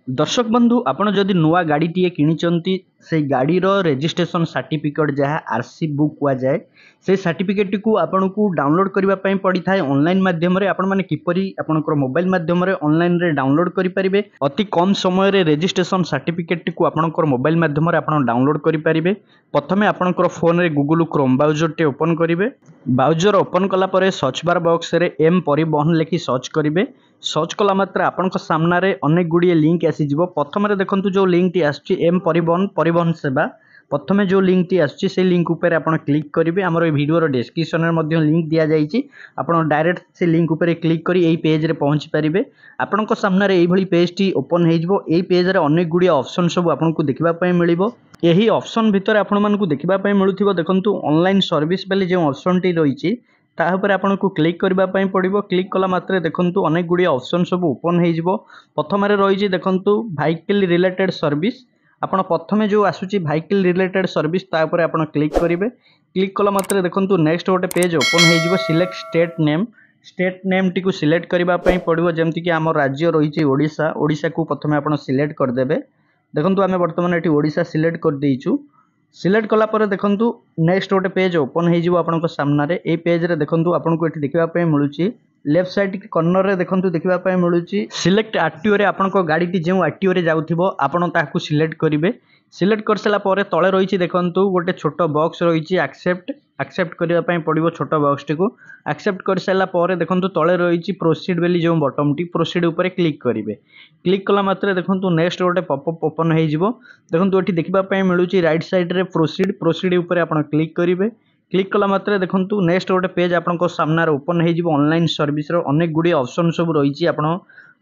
दर्शक बंधु आपण जदि नुआ गाड़ीटे किनी से गाड़ीर रेजिस्ट्रेशन सर्टिफिकेट जहाँ आरसी बुक हुआ जाए से सर्टिफिकेट को आपन को डाउनलोड करने पड़ी था ऑनलाइन माध्यम आपण मैंने किपरि आपनकर मोबाइल माध्यम ऑनलाइन रे डाउनलोड करें अति कम समय रे रेजिस्ट्रेशन सर्टिफिकेट को आपनकर मोबाइल माध्यम आपण डाउनलोड करें। प्रथमे आपनकर फोन रे गूगल क्रोम ब्राउजर टे ओपन करेंगे। ब्राउजर ओपन कला परे सर्च बार बॉक्स रे एम परिवहन लिखि सर्च करेंगे। सर्च कला मात्र आपनक सामने अनेक गुड़िए लिंक आसीजिवो। प्रथम देखंतु जो लिंक टी आसछि एम परिवहन सेवा प्रथमे जो लिंक टी आसछि से लिंक ऊपर आपण क्लिक करेंगे। आमर वीडियो डिस्क्रिप्शन में लिंक दिया जाइछि आपण डायरेक्ट से लिंक ऊपर क्लिक करी एई पेज रे पहुंची पारिबे। आपनक सामने एई भली पेज टी ओपन हेजिवो। एई पेज रे अनेक गुड़िए ऑप्शन सब आपनको देखिबा पय मिलिबो। यही ऑप्शन भितर आपण मानकु देखिबा पय मिलुथिबो। देखंतु ऑनलाइन सर्विस बेले जो ऑप्शन टी रहिछि तापर आपन को क्लिक करबा पय पड़िबो। क्लिक कला मात्रे देखंतु अनेक गुड़िए ऑप्शन सब ओपन हेजिवो। प्रथम रे रहिछि देखंतु व्हीकल रिलेटेड सर्विस आपण प्रथमे जो आसुची व्हीकल रिलेटेड सर्विस तापर आपन क्लिक करिवे। क्लिक कला मात्रे देखंतु नेक्स्ट गोटे पेज ओपन हेजिवो। सिलेक्ट स्टेट नेम टी को सिलेक्ट करबा पय पड़िबो। जेमति कि हमर राज्य रहिछि ओडिशा। ओडिशा को प्रथमे आपन सिलेक्ट कर देबे। देखंतु आमे वर्तमान एठी ओडिशा सिलेक्ट कर देइछु। सिलेक्ट कला पर देखंतु नेक्स्ट गोटे पेज ओपन हेजिवो आपनक सामना रे। ए पेज रे देखंतु आपनको एठी देखिबा पय मिलुची लेफ्ट साइड कॉर्नर रे देखंतु देखिबा पय मिलुची सिलेक्ट आरटीओ रे आपनक गाड़ी टी जेउ आरटीओ रे जाउथिबो आपण ताकू सिलेक्ट करिवे। सिलेक्ट कर सला परे तळे रहिछि देखंतु गोटे छोटो बॉक्स रहिछि एक्सेप्ट करबा पय पड़िबो। छोटो बॉक्स टी को एक्सेप्ट कर सला परे देखंतु तळे रहिछि प्रोसीड बेली जो बटन टी प्रोसीड ऊपर क्लिक करिवे। क्लिक कला मात्रे देखंतु नेक्स्ट गोटे पॉपअप ओपन हेजिवो। देखंतु एठी देखिबा पय मिलुची राइट साइड रे प्रोसीड ऊपर आपण क्लिक करिवे। क्लिक कला मात्रे देखंतु नेक्स्ट गोटे पेज आपनको सामना रे ओपन हेजिवो। ऑनलाइन सर्विस रो अनेक गुडी ऑप्शन सब रहिछि आपण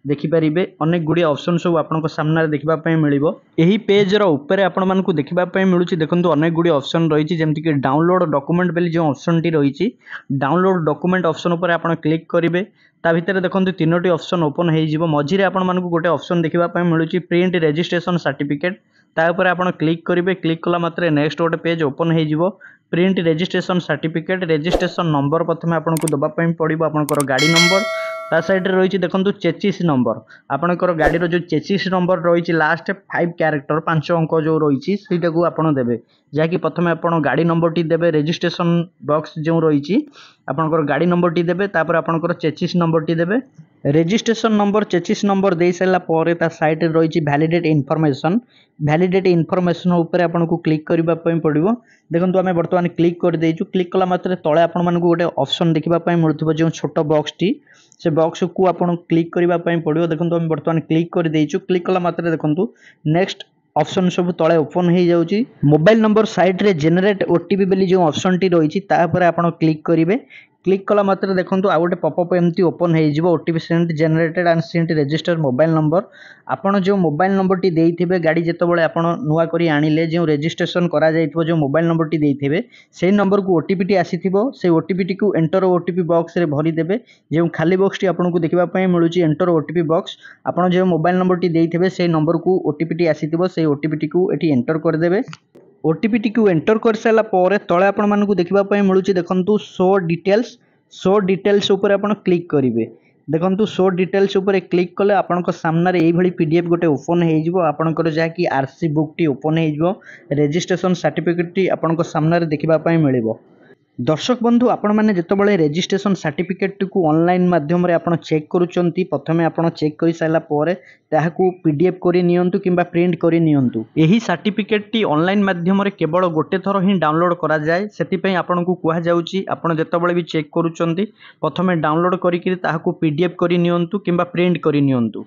देखि परिबे। अनेक गुडी ऑप्शन सब आपनको सामना रे देखिबा पय मिलिबो। एही पेज रो ऊपर आपण मानकु देखिबा पय मिलुची देखंतु अनेक गुडी ऑप्शन रहिछि जेमति कि डाउनलोड डॉक्यूमेंट बेली जो ऑप्शन टी रहिछि डाउनलोड डॉक्यूमेंट ऑप्शन ऊपर आपण क्लिक करिवे। ता भितर देखंतु तीनोटी ऑप्शन ओपन हेजिवो। मझी रे आपण मानकु गोटे ऑप्शन देखिबा पय मिलुची प्रिंट रजिस्ट्रेशन सर्टिफिकेट ता ऊपर आपण क्लिक करिवे। क्लिक कला मात्रे नेक्स्ट गोटे पेज ओपन हेजिवो। Print registration certificate registration number प्रथमे आपनको दबा पय पड़िबो। आपनकर गाड़ी नंबर ता साइड रे रहिछि देखंतु चेसिस नंबर आपनकर गाड़ी रो जो चेसिस नंबर रहिछि लास्ट 5 कैरेक्टर 5 अंक जो रहिछि सेटा को आपण देबे। जाकि प्रथमे आपण गाड़ी नंबर टी देबे। रजिस्ट्रेशन बॉक्स जो रहिछि आपनकर गाड़ी नंबर टी देबे। तापर आपनकर चेसिस नंबर टी देबे। रजिस्ट्रेशन नंबर चेसिस नंबर दे सला परे ता साइड रे रहिछि वैलिडेट इनफॉरमेशन ऊपर आपनको क्लिक करबा पय पड़िबो। देखंतु आमे वर्तमान क्लिक कर देइछु। क्लिक कला मात्रे तळे आपण मानकु गोटे ऑप्शन देखिबा पय मिलुथिबो जो छोटो बॉक्स टी से बॉक्स को आपण क्लिक करबा पय पड़िबो। देखंतु आमे वर्तमान क्लिक कर देइछु। क्लिक कला मात्रे देखंतु नेक्स्ट ऑप्शन सब तळे ओपन हे जाउची। मोबाइल नंबर साइड रे जनरेट ओटीपी बेली जो ऑप्शन टी रहिछि ता ऊपर आपण क्लिक करिवे। क्लिक कला मात्रे देखंतु आ गोटे पॉपअप एमती ओपन हे जिवो। OTP sent generated and sent register mobile number आपण जो मोबाइल नंबर टी देइथिबे गाड़ी जेतबेले आपण नुवा करी आनिले जो रजिस्ट्रेशन करा जाइथिबो जो मोबाइल नंबर टी देइथिबे सेही नंबर को ओटीपी टी आसीथिबो। से ओटीपी टी को एंटर ओटीपी बॉक्स रे भरी देबे। जो खाली बॉक्स टी आपनको देखिबा पय मिलुची एंटर ओटीपी बॉक्स आपण जो मोबाइल नंबर टी देइथिबे सेही नंबर को ओटीपी टी आसीथिबो। सेही ओटीपी टी को एठी एंटर कर देबे। ओटीपी टी को एंटर कर साला परे तळे आपण मानकु देखिबा पय मिलुची देखंतु शो डिटेल्स ऊपर आपण क्लिक करिवे। देखंतु शो डिटेल्स ऊपर क्लिक कले आपनक सामना रे एई भली पीडीएफ गोटे ओपन हे जिवो। आपनकर जा कि आरसी बुक टी ओपन हे जिवो। रजिस्ट्रेशन सर्टिफिकेट टी आपनक सामना रे देखिबा पय मिलिबो। दर्शक बंधु आपण माने जेतबेले रजिस्ट्रेशन सर्टिफिकेट को ऑनलाइन माध्यम रे आपण चेक करूचंती प्रथमे आपण चेक करि साइला परे ताहाकू पीडीएफ करि नियंतु किंबा प्रिंट करि नियंतु। एही सर्टिफिकेट टी ऑनलाइन माध्यम रे केवल गोटे थर ही डाउनलोड करा जाय। सेति पय आपनकू कुहा जाउची आपण जेतबेले भी चेक करूचंती प्रथमे डाउनलोड करि कि ताहाकू पीडीएफ करि नियंतु किंबा प्रिंट करि नियंतु।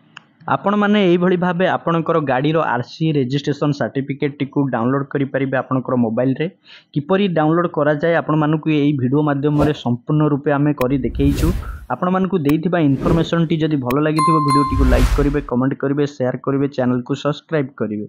आपण माने एई भली भाबे आपनकर गाड़ी रो आरसी रजिस्ट्रेशन सर्टिफिकेट टी को डाउनलोड करि परिबे आपनकर मोबाइल रे। किपरि डाउनलोड करा जाय आपण मानकू एई वीडियो माध्यम रे संपूर्ण रूपे आमे करि देखैछु। आपण मानकू देइथिबा इन्फॉर्मेशन टी जदि भलो लागिथिबो वीडियो टी को लाइक करिवे, कमेंट करिवे, शेयर करिवे, चैनल को सब्सक्राइब करिवे।